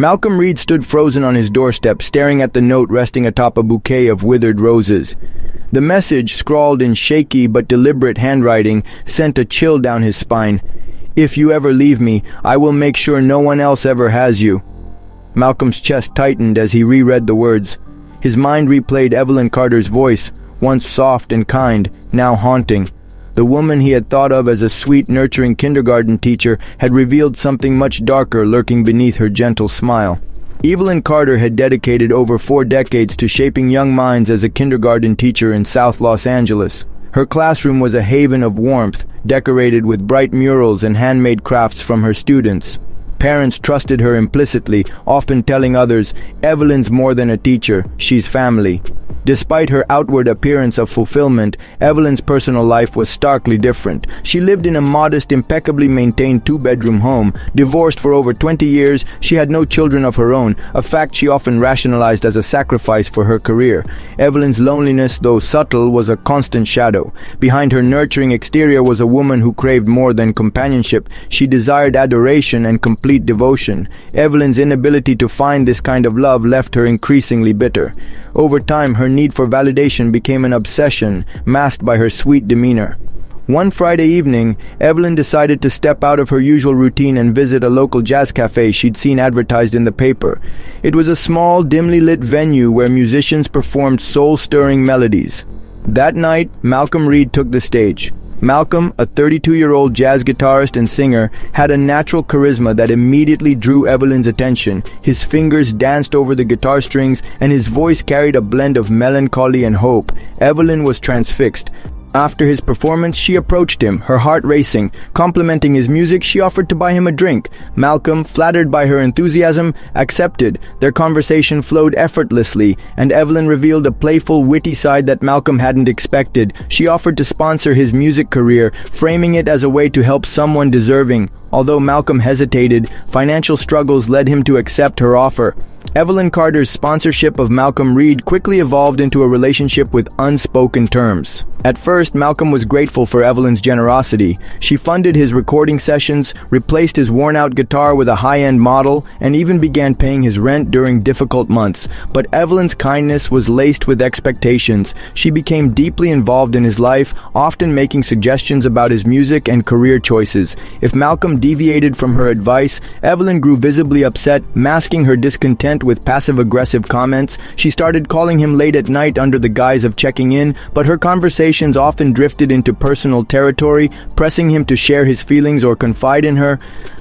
Malcolm Reed stood frozen on his doorstep, staring at the note resting atop a bouquet of withered roses. The message, scrawled in shaky but deliberate handwriting, sent a chill down his spine. "If you ever leave me, I will make sure no one else ever has you." Malcolm's chest tightened as he reread the words. His mind replayed Evelyn Carter's voice, once soft and kind, now haunting. The woman he had thought of as a sweet, nurturing kindergarten teacher had revealed something much darker lurking beneath her gentle smile. Evelyn Carter had dedicated over 4 decades to shaping young minds as a kindergarten teacher in South Los Angeles. Her classroom was a haven of warmth, decorated with bright murals and handmade crafts from her students. Parents trusted her implicitly, often telling others, "Evelyn's more than a teacher, she's family." Despite her outward appearance of fulfillment, Evelyn's personal life was starkly different. She lived in a modest, impeccably maintained 2-bedroom home. Divorced for over 20 years, she had no children of her own, a fact she often rationalized as a sacrifice for her career. Evelyn's loneliness, though subtle, was a constant shadow. Behind her nurturing exterior was a woman who craved more than companionship. She desired adoration and complete devotion. Evelyn's inability to find this kind of love left her increasingly bitter. Over time, her need for validation became an obsession, masked by her sweet demeanor. One Friday evening, Evelyn decided to step out of her usual routine and visit a local jazz cafe she'd seen advertised in the paper. It was a small, dimly lit venue where musicians performed soul-stirring melodies. That night, Malcolm Reed took the stage. Malcolm, a 32-year-old jazz guitarist and singer, had a natural charisma that immediately drew Evelyn's attention. His fingers danced over the guitar strings, and his voice carried a blend of melancholy and hope. Evelyn was transfixed. After his performance, she approached him, her heart racing. Complimenting his music, she offered to buy him a drink. Malcolm, flattered by her enthusiasm, accepted. Their conversation flowed effortlessly, and Evelyn revealed a playful, witty side that Malcolm hadn't expected. She offered to sponsor his music career, framing it as a way to help someone deserving. Although Malcolm hesitated, financial struggles led him to accept her offer. Evelyn Carter's sponsorship of Malcolm Reed quickly evolved into a relationship with unspoken terms. At first, Malcolm was grateful for Evelyn's generosity. She funded his recording sessions, replaced his worn-out guitar with a high-end model, and even began paying his rent during difficult months. But Evelyn's kindness was laced with expectations. She became deeply involved in his life, often making suggestions about his music and career choices. If Malcolm deviated from her advice, Evelyn grew visibly upset, masking her discontent with passive-aggressive comments. She started calling him late at night under the guise of checking in, but her conversations often drifted into personal territory, pressing him to share his feelings or confide in her.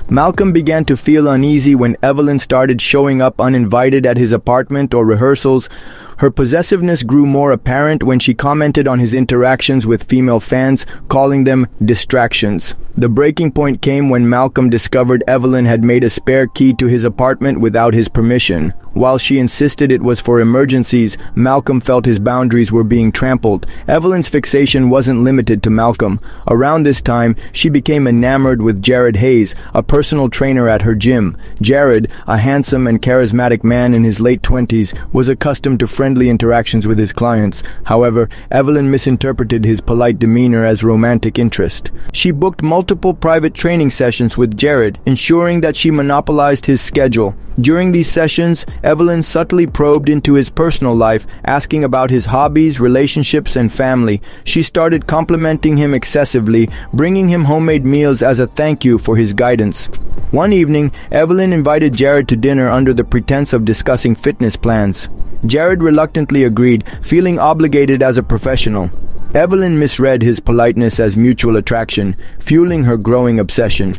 Malcolm began to feel uneasy when Evelyn started showing up uninvited at his apartment or rehearsals. Her possessiveness grew more apparent when she commented on his interactions with female fans, calling them distractions. The breaking point came when Malcolm discovered Evelyn had made a spare key to his apartment without his permission. While she insisted it was for emergencies, Malcolm felt his boundaries were being trampled. Evelyn's fixation wasn't limited to Malcolm. Around this time, she became enamored with Jared Hayes, a personal trainer at her gym. Jared, a handsome and charismatic man in his late 20s, was accustomed to friendly interactions with his clients. However, Evelyn misinterpreted his polite demeanor as romantic interest. She booked multiple private training sessions with Jared, ensuring that she monopolized his schedule. During these sessions, Evelyn subtly probed into his personal life, asking about his hobbies, relationships, and family. She started complimenting him excessively, bringing him homemade meals as a thank you for his guidance. One evening, Evelyn invited Jared to dinner under the pretense of discussing fitness plans. Jared reluctantly agreed, feeling obligated as a professional. Evelyn misread his politeness as mutual attraction, fueling her growing obsession.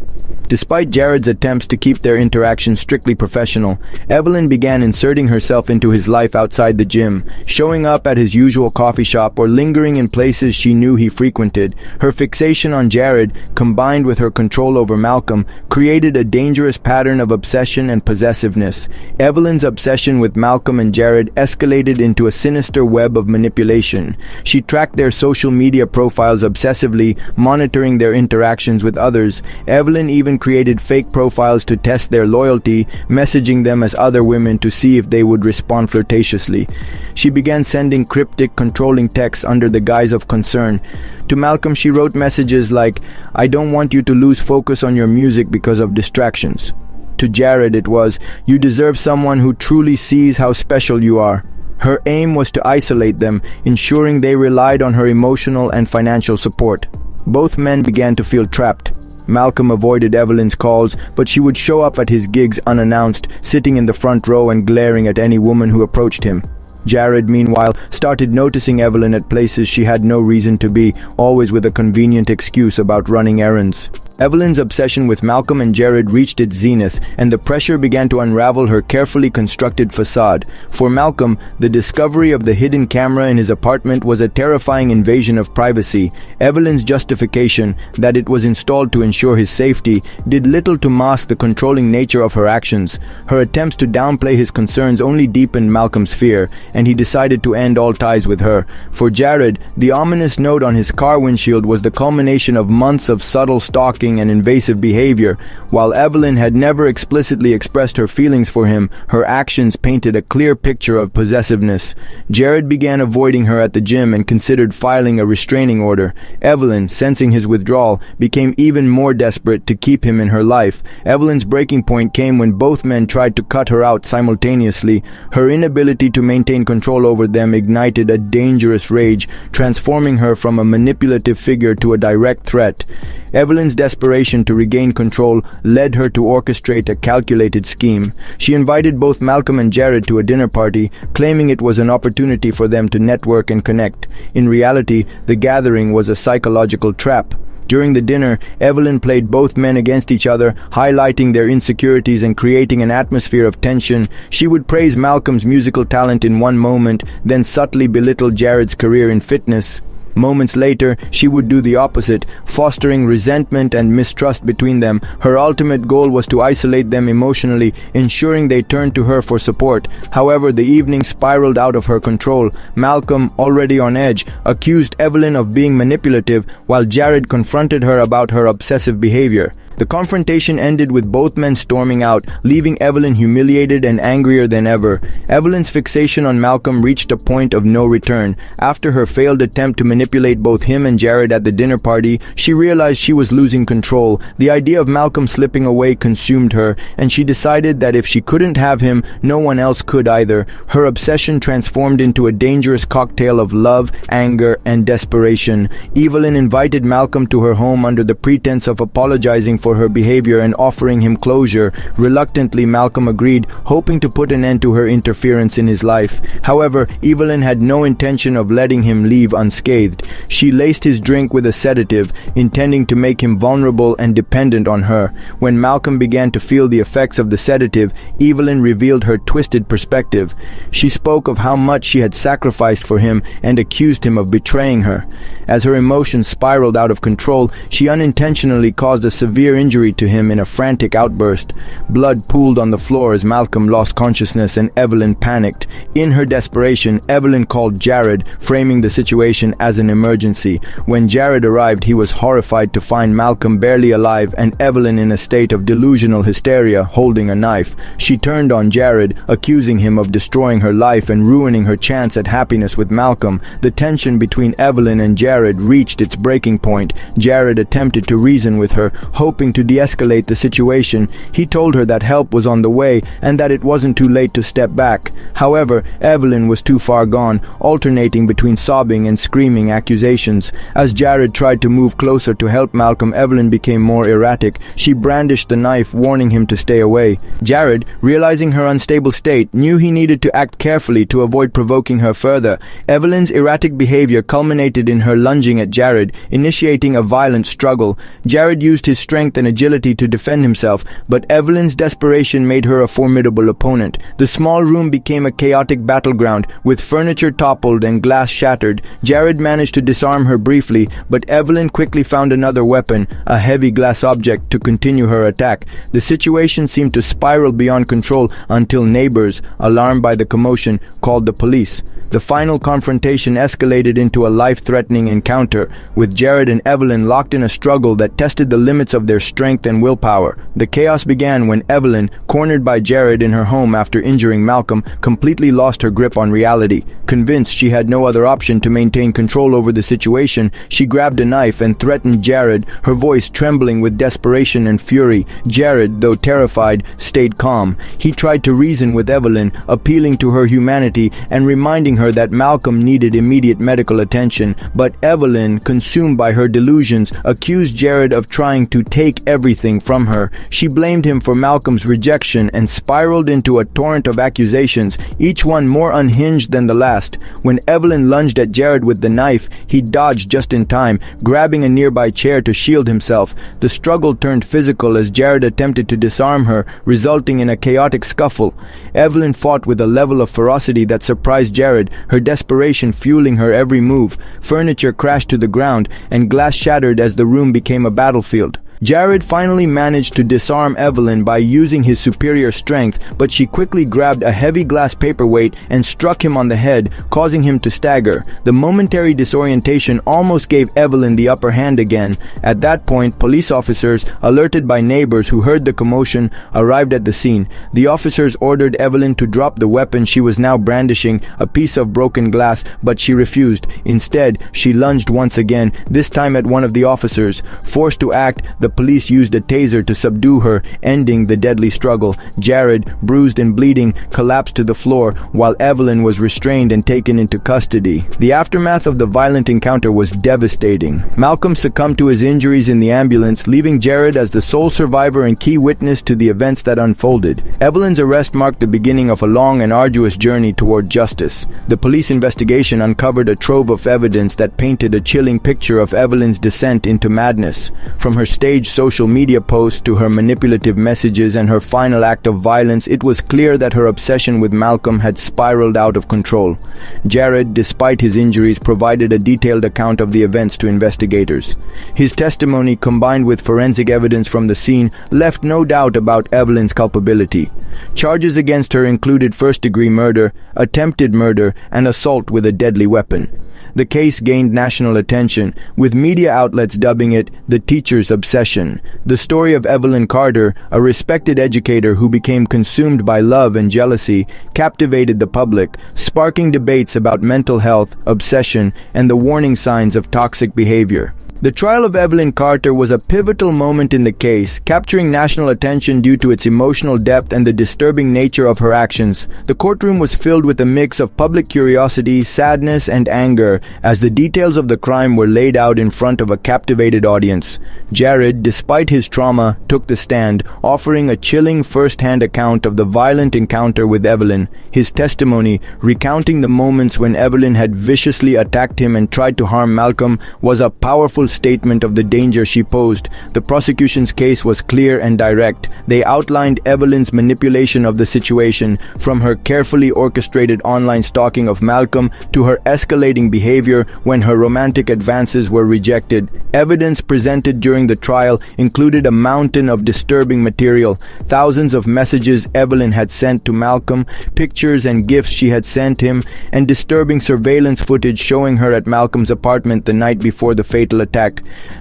Despite Jared's attempts to keep their interaction strictly professional, Evelyn began inserting herself into his life outside the gym, showing up at his usual coffee shop or lingering in places she knew he frequented. Her fixation on Jared, combined with her control over Malcolm, created a dangerous pattern of obsession and possessiveness. Evelyn's obsession with Malcolm and Jared escalated into a sinister web of manipulation. She tracked their social media profiles obsessively, monitoring their interactions with others. Evelyn even created fake profiles to test their loyalty, messaging them as other women to see if they would respond flirtatiously. She began sending cryptic, controlling texts under the guise of concern. To Malcolm, she wrote messages like, "I don't want you to lose focus on your music because of distractions." To Jared it was, "You deserve someone who truly sees how special you are." Her aim was to isolate them, ensuring they relied on her emotional and financial support. Both men began to feel trapped. Malcolm avoided Evelyn's calls, but she would show up at his gigs unannounced, sitting in the front row and glaring at any woman who approached him. Jared, meanwhile, started noticing Evelyn at places she had no reason to be, always with a convenient excuse about running errands. Evelyn's obsession with Malcolm and Jared reached its zenith, and the pressure began to unravel her carefully constructed facade. For Malcolm, the discovery of the hidden camera in his apartment was a terrifying invasion of privacy. Evelyn's justification, that it was installed to ensure his safety, did little to mask the controlling nature of her actions. Her attempts to downplay his concerns only deepened Malcolm's fear, and he decided to end all ties with her. For Jared, the ominous note on his car windshield was the culmination of months of subtle stalking and invasive behavior. While Evelyn had never explicitly expressed her feelings for him, her actions painted a clear picture of possessiveness. Jared began avoiding her at the gym and considered filing a restraining order. Evelyn, sensing his withdrawal, became even more desperate to keep him in her life. Evelyn's breaking point came when both men tried to cut her out simultaneously. Her inability to maintain control over them ignited a dangerous rage, transforming her from a manipulative figure to a direct threat. Evelyn's desperation to regain control led her to orchestrate a calculated scheme. She invited both Malcolm and Jared to a dinner party, claiming it was an opportunity for them to network and connect. In reality, the gathering was a psychological trap. During the dinner, Evelyn played both men against each other, highlighting their insecurities and creating an atmosphere of tension. She would praise Malcolm's musical talent in one moment, then subtly belittle Jared's career in fitness. Moments later, she would do the opposite, fostering resentment and mistrust between them. Her ultimate goal was to isolate them emotionally, ensuring they turned to her for support. However, the evening spiraled out of her control. Malcolm, already on edge, accused Evelyn of being manipulative, while Jared confronted her about her obsessive behavior. The confrontation ended with both men storming out, leaving Evelyn humiliated and angrier than ever. Evelyn's fixation on Malcolm reached a point of no return. After her failed attempt to manipulate both him and Jared at the dinner party, she realized she was losing control. The idea of Malcolm slipping away consumed her, and she decided that if she couldn't have him, no one else could either. Her obsession transformed into a dangerous cocktail of love, anger, and desperation. Evelyn invited Malcolm to her home under the pretense of apologizing for her behavior and offering him closure. Reluctantly, Malcolm agreed, hoping to put an end to her interference in his life. However, Evelyn had no intention of letting him leave unscathed. She laced his drink with a sedative, intending to make him vulnerable and dependent on her. When Malcolm began to feel the effects of the sedative, Evelyn revealed her twisted perspective. She spoke of how much she had sacrificed for him and accused him of betraying her. As her emotions spiraled out of control, she unintentionally caused a severe injury to him in a frantic outburst. Blood pooled on the floor as Malcolm lost consciousness and Evelyn panicked. In her desperation, Evelyn called Jared, framing the situation as an emergency. When Jared arrived, he was horrified to find Malcolm barely alive and Evelyn in a state of delusional hysteria, holding a knife. She turned on Jared, accusing him of destroying her life and ruining her chance at happiness with Malcolm. The tension between Evelyn and Jared reached its breaking point. Jared attempted to reason with her, hoping to de-escalate the situation. He told her that help was on the way and that it wasn't too late to step back. However, Evelyn was too far gone, alternating between sobbing and screaming accusations. As Jared tried to move closer to help Malcolm, Evelyn became more erratic. She brandished the knife, warning him to stay away. Jared, realizing her unstable state, knew he needed to act carefully to avoid provoking her further. Evelyn's erratic behavior culminated in her lunging at Jared, initiating a violent struggle. Jared used his strength and agility to defend himself, but Evelyn's desperation made her a formidable opponent. The small room became a chaotic battleground, with furniture toppled and glass shattered. Jared managed to disarm her briefly, but Evelyn quickly found another weapon, a heavy glass object, to continue her attack. The situation seemed to spiral beyond control until neighbors, alarmed by the commotion, called the police. The final confrontation escalated into a life-threatening encounter, with Jared and Evelyn locked in a struggle that tested the limits of their their strength and willpower. The chaos began when Evelyn, cornered by Jared in her home after injuring Malcolm, completely lost her grip on reality. Convinced she had no other option to maintain control over the situation, she grabbed a knife and threatened Jared, her voice trembling with desperation and fury. Jared, though terrified, stayed calm. He tried to reason with Evelyn, appealing to her humanity and reminding her that Malcolm needed immediate medical attention, but Evelyn, consumed by her delusions, accused Jared of trying to take everything from her. She blamed him for Malcolm's rejection and spiraled into a torrent of accusations, each one more unhinged than the last. When Evelyn lunged at Jared with the knife, he dodged just in time, grabbing a nearby chair to shield himself. The struggle turned physical as Jared attempted to disarm her, resulting in a chaotic scuffle. Evelyn fought with a level of ferocity that surprised Jared, her desperation fueling her every move. Furniture crashed to the ground, and glass shattered as the room became a battlefield. Jared finally managed to disarm Evelyn by using his superior strength, but she quickly grabbed a heavy glass paperweight and struck him on the head, causing him to stagger. The momentary disorientation almost gave Evelyn the upper hand again. At that point, police officers, alerted by neighbors who heard the commotion, arrived at the scene. The officers ordered Evelyn to drop the weapon she was now brandishing, a piece of broken glass, but she refused. Instead, she lunged once again, this time at one of the officers. Forced to act, the police used a taser to subdue her, ending the deadly struggle. Jared, bruised and bleeding, collapsed to the floor, while Evelyn was restrained and taken into custody. The aftermath of the violent encounter was devastating. Malcolm succumbed to his injuries in the ambulance, leaving Jared as the sole survivor and key witness to the events that unfolded. Evelyn's arrest marked the beginning of a long and arduous journey toward justice. The police investigation uncovered a trove of evidence that painted a chilling picture of Evelyn's descent into madness. From her staged social media posts to her manipulative messages and her final act of violence, it was clear that her obsession with Malcolm had spiraled out of control. Jared, despite his injuries, provided a detailed account of the events to investigators. His testimony, combined with forensic evidence from the scene, left no doubt about Evelyn's culpability. Charges against her included first-degree murder, attempted murder, and assault with a deadly weapon. The case gained national attention, with media outlets dubbing it the teacher's obsession. The story of Evelyn Carter, a respected educator who became consumed by love and jealousy, captivated the public, sparking debates about mental health, obsession, and the warning signs of toxic behavior. The trial of Evelyn Carter was a pivotal moment in the case, capturing national attention due to its emotional depth and the disturbing nature of her actions. The courtroom was filled with a mix of public curiosity, sadness, and anger as the details of the crime were laid out in front of a captivated audience. Jared, despite his trauma, took the stand, offering a chilling first-hand account of the violent encounter with Evelyn. His testimony, recounting the moments when Evelyn had viciously attacked him and tried to harm Malcolm, was a powerful statement of the danger she posed. The prosecution's case was clear and direct. They outlined Evelyn's manipulation of the situation, from her carefully orchestrated online stalking of Malcolm to her escalating behavior when her romantic advances were rejected. Evidence presented during the trial included a mountain of disturbing material, thousands of messages Evelyn had sent to Malcolm, pictures and gifts she had sent him, and disturbing surveillance footage showing her at Malcolm's apartment the night before the fatal attack.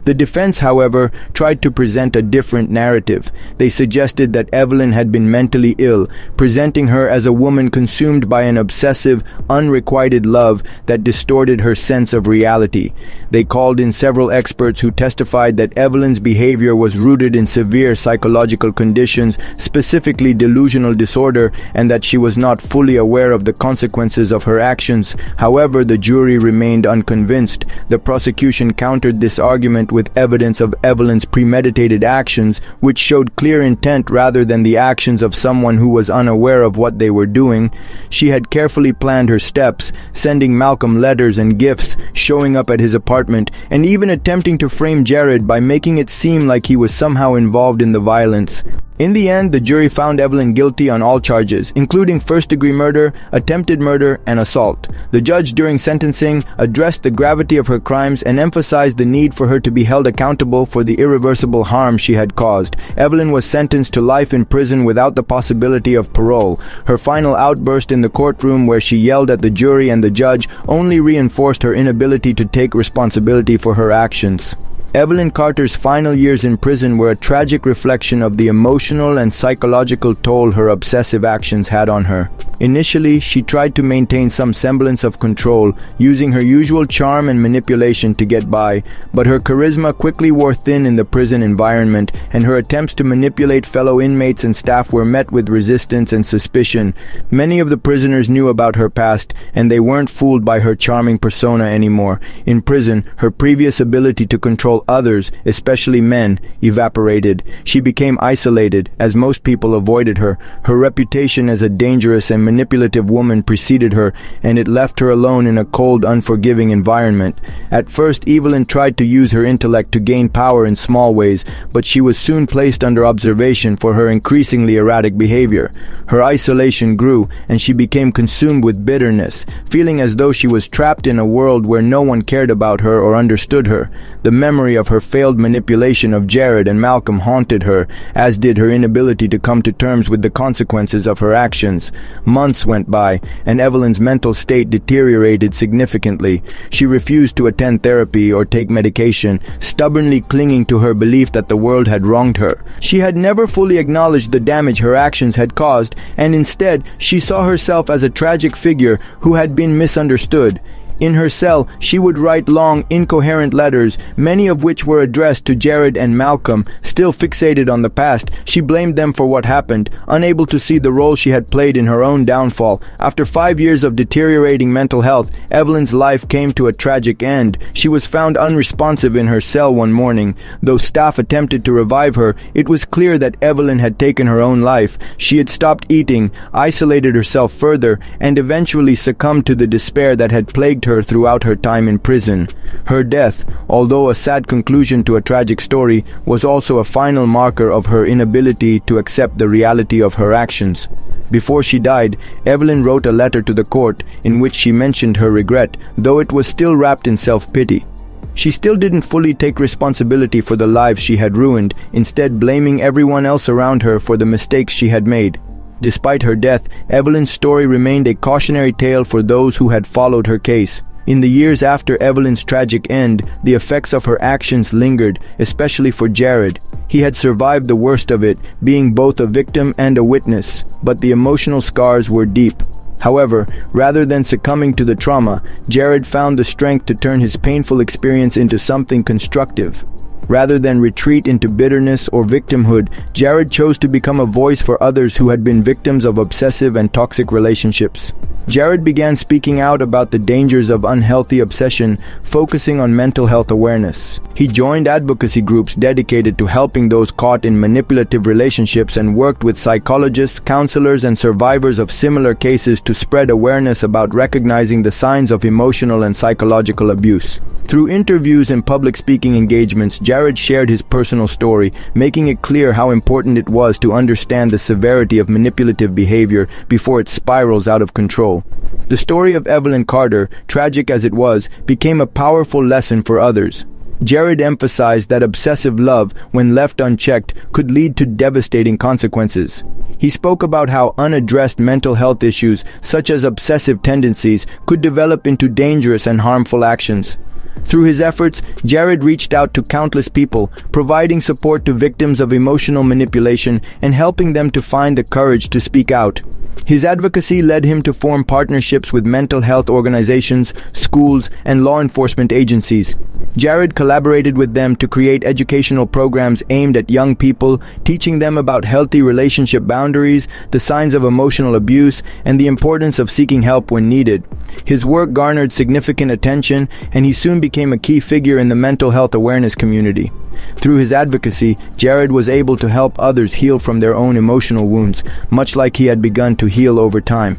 The defense, however, tried to present a different narrative. They suggested that Evelyn had been mentally ill, presenting her as a woman consumed by an obsessive, unrequited love that distorted her sense of reality. They called in several experts who testified that Evelyn's behavior was rooted in severe psychological conditions, specifically delusional disorder, and that she was not fully aware of the consequences of her actions. However, the jury remained unconvinced. The prosecution countered this argument with evidence of Evelyn's premeditated actions, which showed clear intent rather than the actions of someone who was unaware of what they were doing. She had carefully planned her steps, sending Malcolm letters and gifts, showing up at his apartment, and even attempting to frame Jared by making it seem like he was somehow involved in the violence. In the end, the jury found Evelyn guilty on all charges, including first-degree murder, attempted murder, and assault. The judge, during sentencing, addressed the gravity of her crimes and emphasized the need for her to be held accountable for the irreversible harm she had caused. Evelyn was sentenced to life in prison without the possibility of parole. Her final outburst in the courtroom, where she yelled at the jury and the judge, only reinforced her inability to take responsibility for her actions. Evelyn Carter's final years in prison were a tragic reflection of the emotional and psychological toll her obsessive actions had on her. Initially, she tried to maintain some semblance of control, using her usual charm and manipulation to get by, but her charisma quickly wore thin in the prison environment, and her attempts to manipulate fellow inmates and staff were met with resistance and suspicion. Many of the prisoners knew about her past, and they weren't fooled by her charming persona anymore. In prison, her previous ability to control others, especially men, evaporated. She became isolated, as most people avoided her. Her reputation as a dangerous and manipulative woman preceded her, and it left her alone in a cold, unforgiving environment. At first, Evelyn tried to use her intellect to gain power in small ways, but she was soon placed under observation for her increasingly erratic behavior. Her isolation grew, and she became consumed with bitterness, feeling as though she was trapped in a world where no one cared about her or understood her. The memory of her failed manipulation of Jared and Malcolm haunted her, as did her inability to come to terms with the consequences of her actions. Months went by, and Evelyn's mental state deteriorated significantly. She refused to attend therapy or take medication, stubbornly clinging to her belief that the world had wronged her. She had never fully acknowledged the damage her actions had caused, and instead she saw herself as a tragic figure who had been misunderstood. In her cell, she would write long, incoherent letters, many of which were addressed to Jared and Malcolm. Still fixated on the past, she blamed them for what happened, unable to see the role she had played in her own downfall. After 5 years of deteriorating mental health, Evelyn's life came to a tragic end. She was found unresponsive in her cell one morning. Though staff attempted to revive her, it was clear that Evelyn had taken her own life. She had stopped eating, isolated herself further, and eventually succumbed to the despair that had plagued her throughout her time in prison. Her death, although a sad conclusion to a tragic story, was also a final marker of her inability to accept the reality of her actions. Before she died, Evelyn wrote a letter to the court in which she mentioned her regret, though it was still wrapped in self-pity. She still didn't fully take responsibility for the lives she had ruined, instead blaming everyone else around her for the mistakes she had made. Despite her death, Evelyn's story remained a cautionary tale for those who had followed her case. In the years after Evelyn's tragic end, the effects of her actions lingered, especially for Jared. He had survived the worst of it, being both a victim and a witness, but the emotional scars were deep. However, rather than succumbing to the trauma, Jared found the strength to turn his painful experience into something constructive. Rather than retreat into bitterness or victimhood, Jared chose to become a voice for others who had been victims of obsessive and toxic relationships. Jared began speaking out about the dangers of unhealthy obsession, focusing on mental health awareness. He joined advocacy groups dedicated to helping those caught in manipulative relationships and worked with psychologists, counselors, and survivors of similar cases to spread awareness about recognizing the signs of emotional and psychological abuse. Through interviews and public speaking engagements, Jared shared his personal story, making it clear how important it was to understand the severity of manipulative behavior before it spirals out of control. The story of Evelyn Carter, tragic as it was, became a powerful lesson for others. Jared emphasized that obsessive love, when left unchecked, could lead to devastating consequences. He spoke about how unaddressed mental health issues, such as obsessive tendencies, could develop into dangerous and harmful actions. Through his efforts, Jared reached out to countless people, providing support to victims of emotional manipulation and helping them to find the courage to speak out. His advocacy led him to form partnerships with mental health organizations, schools, and law enforcement agencies. Jared collaborated with them to create educational programs aimed at young people, teaching them about healthy relationship boundaries, the signs of emotional abuse, and the importance of seeking help when needed. His work garnered significant attention, and he soon became a key figure in the mental health awareness community. Through his advocacy, Jared was able to help others heal from their own emotional wounds, much like he had begun to heal over time.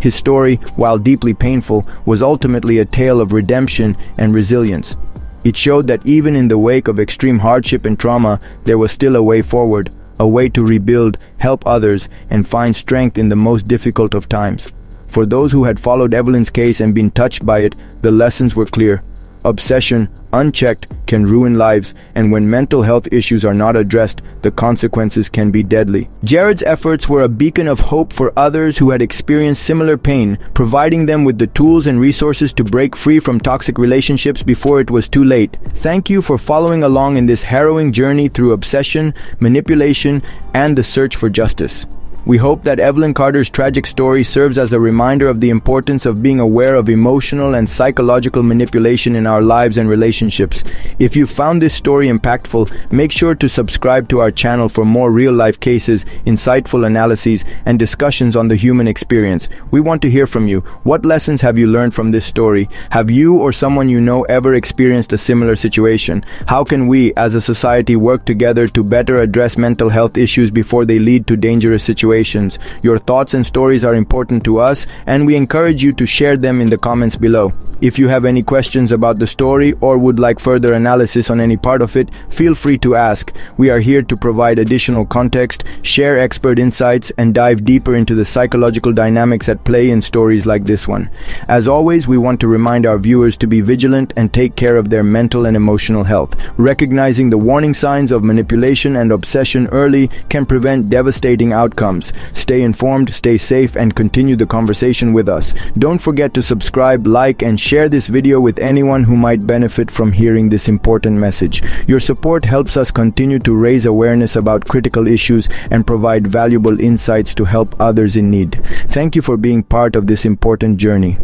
His story, while deeply painful, was ultimately a tale of redemption and resilience. It showed that even in the wake of extreme hardship and trauma, there was still a way forward, a way to rebuild, help others, and find strength in the most difficult of times. For those who had followed Evelyn's case and been touched by it, the lessons were clear. Obsession, unchecked, can ruin lives, and when mental health issues are not addressed, the consequences can be deadly. Jared's efforts were a beacon of hope for others who had experienced similar pain, providing them with the tools and resources to break free from toxic relationships before it was too late. Thank you for following along in this harrowing journey through obsession, manipulation, and the search for justice. We hope that Evelyn Carter's tragic story serves as a reminder of the importance of being aware of emotional and psychological manipulation in our lives and relationships. If you found this story impactful, make sure to subscribe to our channel for more real-life cases, insightful analyses, and discussions on the human experience. We want to hear from you. What lessons have you learned from this story? Have you or someone you know ever experienced a similar situation? How can we, as a society, work together to better address mental health issues before they lead to dangerous situations? Your thoughts and stories are important to us, and we encourage you to share them in the comments below. If you have any questions about the story or would like further analysis on any part of it, feel free to ask. We are here to provide additional context, share expert insights, and dive deeper into the psychological dynamics at play in stories like this one. As always, we want to remind our viewers to be vigilant and take care of their mental and emotional health. Recognizing the warning signs of manipulation and obsession early can prevent devastating outcomes. Stay informed, stay safe, and continue the conversation with us. Don't forget to subscribe, like, and share this video with anyone who might benefit from hearing this important message. Your support helps us continue to raise awareness about critical issues and provide valuable insights to help others in need. Thank you for being part of this important journey.